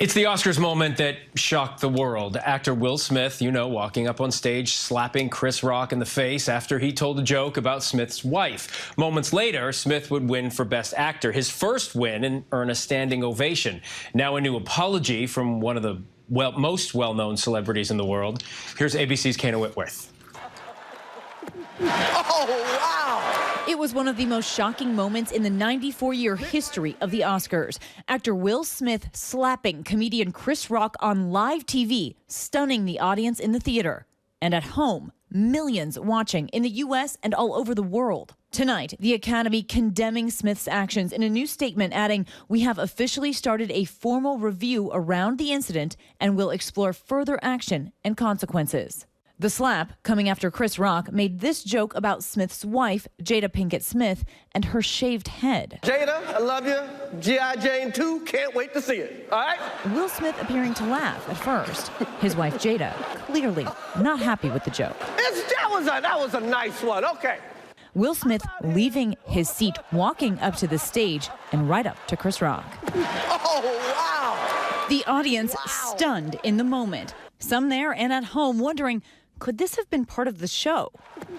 It's the Oscars moment that shocked the world. Actor Will Smith, walking up on stage, slapping Chris Rock in the face after he told a joke about Smith's wife. Moments later, Smith would win for Best Actor, his first win, and earn a standing ovation. Now a new apology from one of the most well-known celebrities in the world. Here's ABC's Kana Whitworth. Oh, wow! It was one of the most shocking moments in the 94-year history of the Oscars. Actor Will Smith slapping comedian Chris Rock on live TV, stunning the audience in the theater. And at home, millions watching in the U.S. and all over the world. Tonight, the Academy condemning Smith's actions in a new statement, adding, "We have officially started a formal review around the incident and will explore further action and consequences." The slap, coming after Chris Rock made this joke about Smith's wife, Jada Pinkett Smith, and her shaved head. Jada, I love you. G.I. Jane 2, can't wait to see it, all right? Will Smith appearing to laugh at first. His wife, Jada, clearly not happy with the joke. That was a nice one, okay. Will Smith leaving his seat, walking up to the stage and right up to Chris Rock. Oh, wow! The audience stunned in the moment. Some there and at home wondering, could this have been part of the show?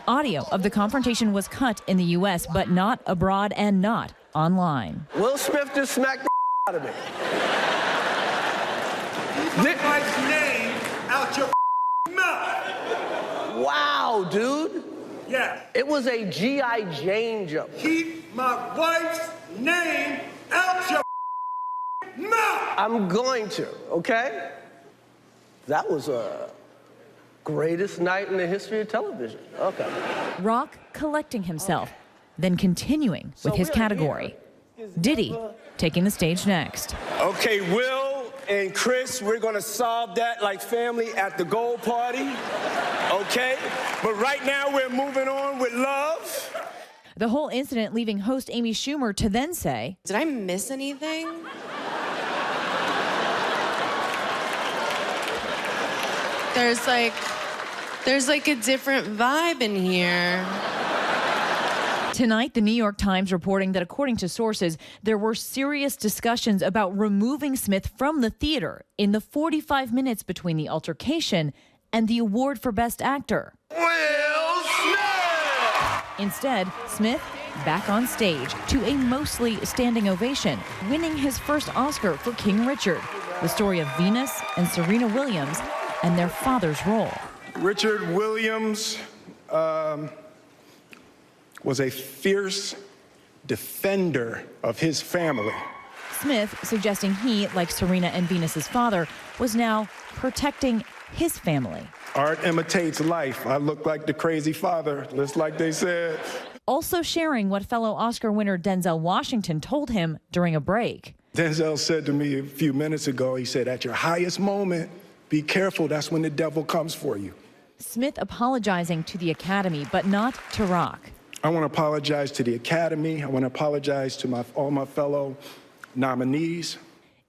Audio of the confrontation was cut in the U.S., but not abroad and not online. Will Smith just smacked the out of me. Keep my wife's name out your mouth. Wow, dude. Yeah. It was a G.I. Jane joke. Keep my wife's name out your mouth. I'm going to, okay? That was a greatest night in the history of television. Okay. Rock collecting himself, then continuing with his category. Diddy taking the stage next. Okay, Will and Chris, we're gonna solve that like family at the gold party, okay? But right now we're moving on with love. The whole incident leaving host Amy Schumer to then say, "Did I miss anything?" There's like a different vibe in here. Tonight, the New York Times reporting that according to sources, there were serious discussions about removing Smith from the theater in the 45 minutes between the altercation and the award for Best Actor. Will Smith! Instead, Smith back on stage to a mostly standing ovation, winning his first Oscar for King Richard, the story of Venus and Serena Williams and their father's role. Richard Williams was a fierce defender of his family. Smith suggesting he, like Serena and Venus's father, was now protecting his family. Art imitates life. I look like the crazy father, just like they said. Also sharing what fellow Oscar winner Denzel Washington told him during a break. Denzel said to me a few minutes ago, he said, at your highest moment, be careful, that's when the devil comes for you. Smith apologizing to the Academy, but not to Rock. I want to apologize to the Academy. I want to apologize to all my fellow nominees.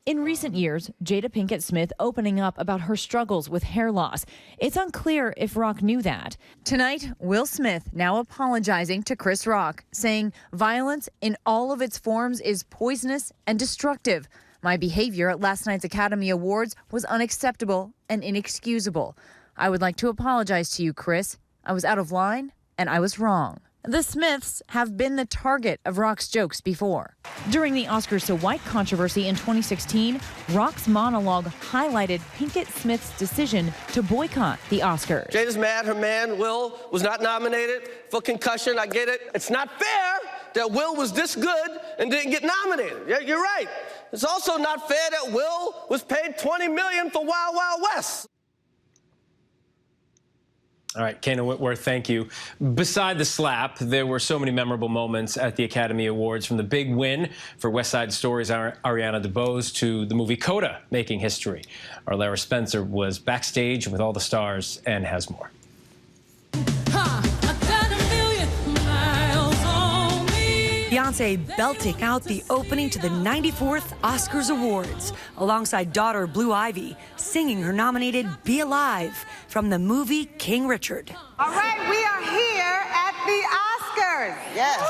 In recent years, Jada Pinkett Smith opening up about her struggles with hair loss. It's unclear if Rock knew that. Tonight, Will Smith now apologizing to Chris Rock, saying violence in all of its forms is poisonous and destructive. My behavior at last night's Academy Awards was unacceptable and inexcusable. I would like to apologize to you, Chris. I was out of line and I was wrong. The Smiths have been the target of Rock's jokes before. During the Oscars So White controversy in 2016, Rock's monologue highlighted Pinkett Smith's decision to boycott the Oscars. Jada's mad her man, Will, was not nominated for concussion. I get it. It's not fair that Will was this good and didn't get nominated. Yeah, you're right. It's also not fair that Will was paid $20 million for Wild Wild West. All right, Kana Whitworth, thank you. Beside the slap, there were so many memorable moments at the Academy Awards, from the big win for West Side Story's Ariana DeBose to the movie Coda making history. Our Lara Spencer was backstage with all the stars and has more. Beyonce belting out the opening to the 94th Oscars Awards, alongside daughter Blue Ivy, singing her nominated Be Alive from the movie King Richard. All right, we are here at the Oscars. Yes.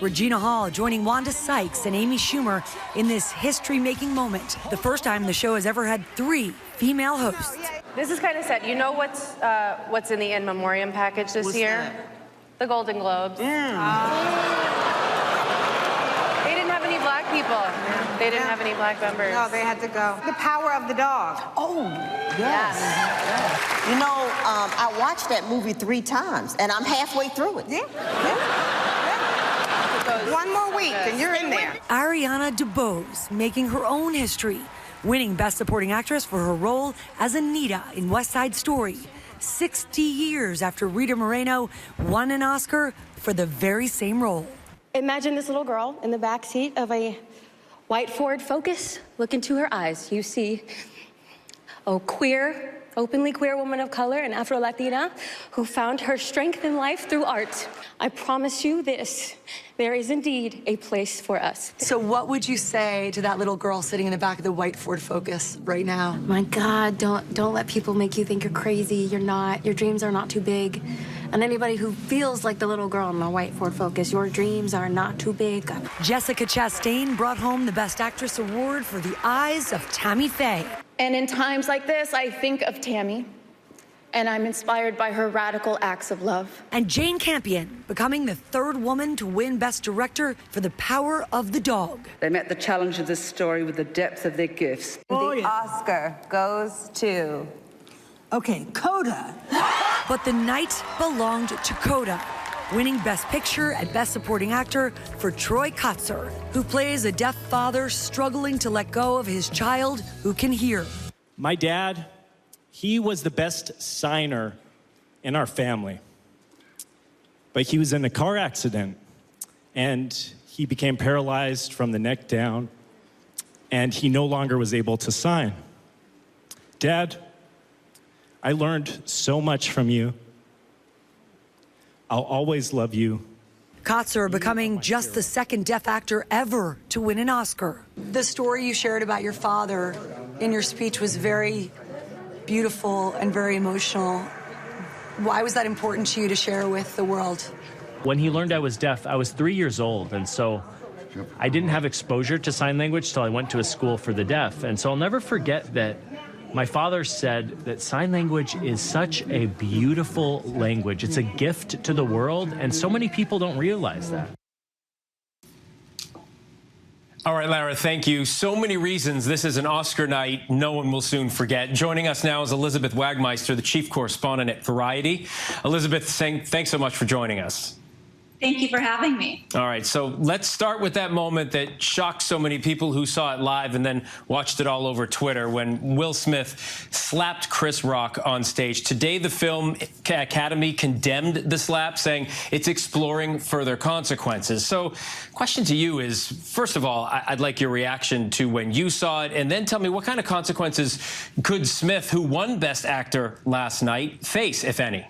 Regina Hall joining Wanda Sykes and Amy Schumer in this history-making moment. The first time the show has ever had 3 female hosts. This is kind of sad. You know what's in the in memoriam package this year? That? The Golden Globes. They didn't have any black people. They didn't have any black members. No, they had to go. The Power of the Dog. Oh, yes. You know, I watched that movie 3 times, and I'm halfway through it. Yeah. One more week, and you're in there. Ariana DeBose making her own history, winning Best Supporting Actress for her role as Anita in West Side Story, 60 years after Rita Moreno won an Oscar for the very same role. Imagine this little girl in the back seat of a white Ford Focus. Look into her eyes. You see a queer, openly queer woman of color, an Afro-Latina, who found her strength in life through art. I promise you this, there is indeed a place for us. So what would you say to that little girl sitting in the back of the white Ford Focus right now? My God, don't let people make you think you're crazy. You're not. Your dreams are not too big. And anybody who feels like the little girl in the white Ford Focus, your dreams are not too big. Jessica Chastain brought home the Best Actress award for The Eyes of Tammy Faye. And in times like this, I think of Tammy, and I'm inspired by her radical acts of love. And Jane Campion becoming the 3rd woman to win Best Director for The Power of the Dog. They met the challenge of this story with the depth of their gifts. The Oscar goes to... Okay, Coda. But the night belonged to Coda, winning Best Picture and Best Supporting Actor for Troy Kotsur, who plays a deaf father struggling to let go of his child who can hear. My dad, he was the best signer in our family. But he was in a car accident, and he became paralyzed from the neck down, and he no longer was able to sign. Dad, I learned so much from you. I'll always love you. Kotsur becoming just the 2nd deaf actor ever to win an Oscar. The story you shared about your father in your speech was very beautiful and very emotional. Why was that important to you to share with the world? When he learned I was deaf, I was 3 years old, and so I didn't have exposure to sign language till I went to a school for the deaf. And so I'll never forget that my father said that sign language is such a beautiful language. It's a gift to the world, and so many people don't realize that. All right, Lara, thank you. So many reasons this is an Oscar night no one will soon forget. Joining us now is Elizabeth Wagmeister, the chief correspondent at Variety. Elizabeth, thanks so much for joining us. Thank you for having me. All right, so let's start with that moment that shocked so many people who saw it live and then watched it all over Twitter when Will Smith slapped Chris Rock on stage. Today, the Film Academy condemned the slap, saying it's exploring further consequences. So, question to you is, first of all, I'd like your reaction to when you saw it, and then tell me what kind of consequences could Smith, who won Best Actor last night, face, if any?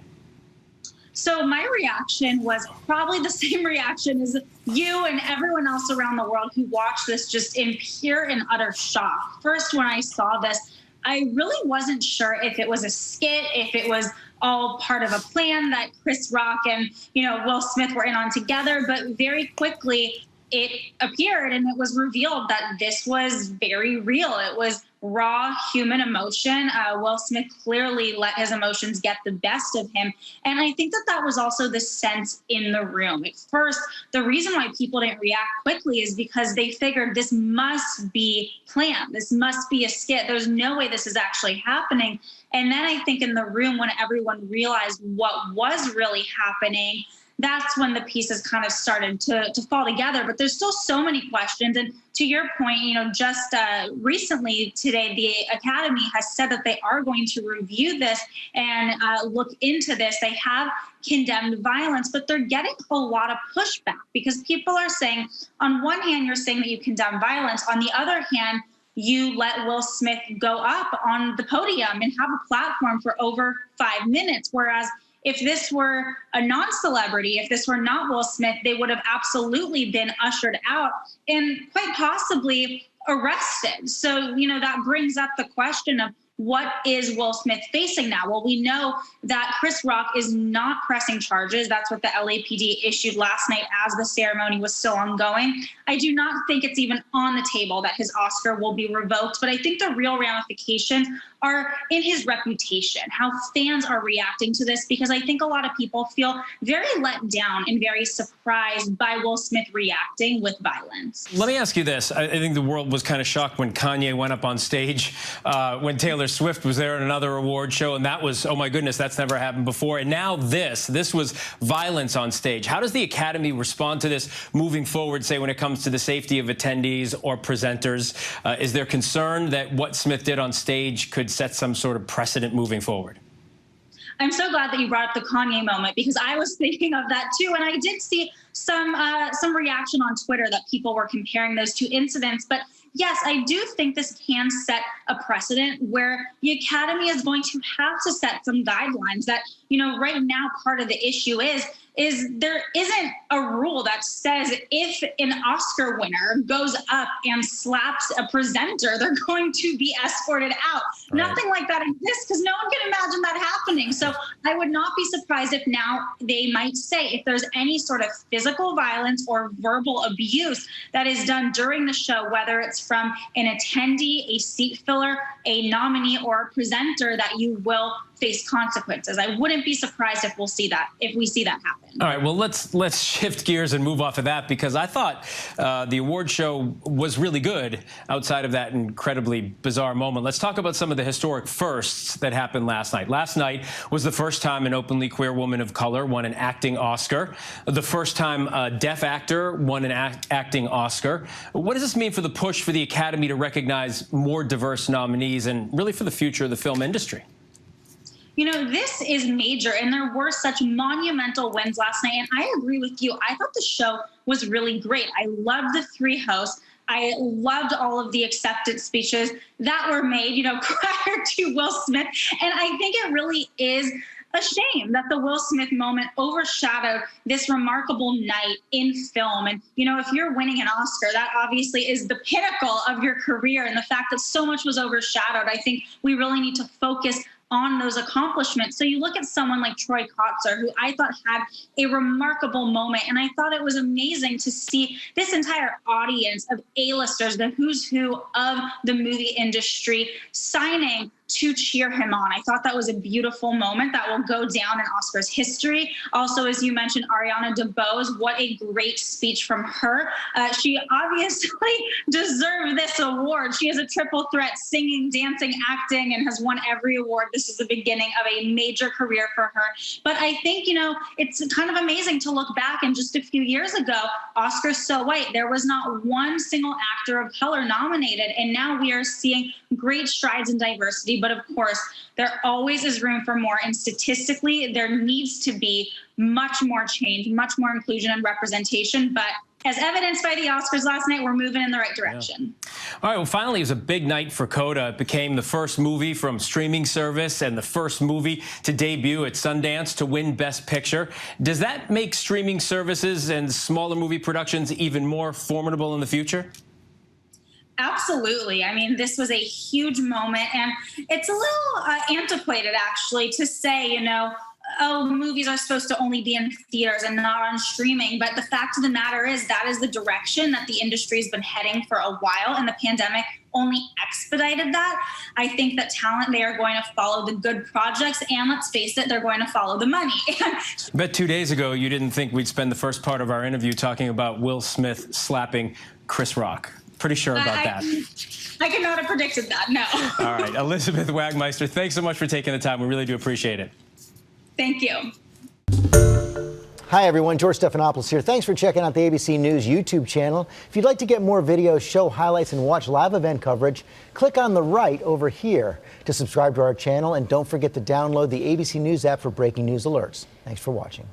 So my reaction was probably the same reaction as you and everyone else around the world who watched this, just in pure and utter shock. First, when I saw this, I really wasn't sure if it was a skit, if it was all part of a plan that Chris Rock and, Will Smith were in on together. But very quickly, it appeared and it was revealed that this was very real. It was raw human emotion. Will Smith clearly let his emotions get the best of him. And I think that that was also the sense in the room. At first, the reason why people didn't react quickly is because they figured this must be planned. This must be a skit. There's no way this is actually happening. And then I think in the room, when everyone realized what was really happening, that's when the pieces kind of started to fall together. But there's still so many questions. And to your point, just recently today, the Academy has said that they are going to review this and look into this. They have condemned violence, but they're getting a lot of pushback because people are saying, on one hand, you're saying that you condemn violence. On the other hand, you let Will Smith go up on the podium and have a platform for over 5 minutes, whereas if this were a non-celebrity, if this were not Will Smith, they would have absolutely been ushered out and quite possibly arrested. So, that brings up the question of what is Will Smith facing now? Well, we know that Chris Rock is not pressing charges. That's what the LAPD issued last night as the ceremony was still ongoing. I do not think it's even on the table that his Oscar will be revoked, but I think the real ramifications are in his reputation, how fans are reacting to this, because I think a lot of people feel very let down and very surprised by Will Smith reacting with violence. Let me ask you this. I think the world was kind of shocked when Kanye went up on stage, when Taylor Swift was there at another award show, and that was, oh my goodness, that's never happened before. And now this was violence on stage. How does the Academy respond to this moving forward, say, when it comes to the safety of attendees or presenters? Is there concern that what Smith did on stage could set some sort of precedent moving forward? I'm so glad that you brought up the Kanye moment, because I was thinking of that too. And I did see some reaction on Twitter that people were comparing those two incidents. But yes, I do think this can set a precedent where the Academy is going to have to set some guidelines that, right now part of the issue is there isn't a rule that says if an Oscar winner goes up and slaps a presenter, they're going to be escorted out. Right. Nothing like that exists, because no one can imagine that happening. So I would not be surprised if now they might say if there's any sort of physical violence or verbal abuse that is done during the show, whether it's from an attendee, a seat filler, a nominee, or a presenter, that you will face consequences. I wouldn't be surprised if we see that happen. All right, well, let's shift gears and move off of that, because I thought the award show was really good outside of that incredibly bizarre moment. Let's talk about some of the historic firsts that happened last night. Last night was the first time an openly queer woman of color won an acting Oscar. The first time a deaf actor won an acting Oscar. What does this mean for the push for the Academy to recognize more diverse nominees and really for the future of the film industry? This is major, and there were such monumental wins last night, and I agree with you. I thought the show was really great. I loved the three hosts. I loved all of the acceptance speeches that were made, prior to Will Smith, and I think it really is a shame that the Will Smith moment overshadowed this remarkable night in film. And, if you're winning an Oscar, that obviously is the pinnacle of your career, and the fact that so much was overshadowed, I think we really need to focus on those accomplishments. So you look at someone like Troy Kotsur, who I thought had a remarkable moment, and I thought it was amazing to see this entire audience of A-listers, the who's who of the movie industry, signing to cheer him on. I thought that was a beautiful moment that will go down in Oscars history. Also, as you mentioned, Ariana DeBose, what a great speech from her. She obviously deserved this award. She has a triple threat: singing, dancing, acting, and has won every award. This is the beginning of a major career for her. But I think, it's kind of amazing to look back, and just a few years ago, Oscars so white, there was not one single actor of color nominated. And now we are seeing great strides in diversity. But of course, there always is room for more. And statistically, there needs to be much more change, much more inclusion and representation. But as evidenced by the Oscars last night, we're moving in the right direction. Yeah. All right, well, finally, it was a big night for Coda. It became the first movie from streaming service and the first movie to debut at Sundance to win Best Picture. Does that make streaming services and smaller movie productions even more formidable in the future? Absolutely. I mean, this was a huge moment, and it's a little antiquated, actually, to say, movies are supposed to only be in theaters and not on streaming. But the fact of the matter is that is the direction that the industry has been heading for a while, and the pandemic only expedited that. I think that talent, they are going to follow the good projects, and let's face it, they're going to follow the money. I bet 2 days ago you didn't think we'd spend the first part of our interview talking about Will Smith slapping Chris Rock. Pretty sure about that. I could not have predicted that, no. All right, Elizabeth Wagmeister, thanks so much for taking the time. We really do appreciate it. Thank you. Hi, everyone. George Stephanopoulos here. Thanks for checking out the ABC News YouTube channel. If you'd like to get more videos, show highlights, and watch live event coverage, click on the right over here to subscribe to our channel. And don't forget to download the ABC News app for breaking news alerts. Thanks for watching.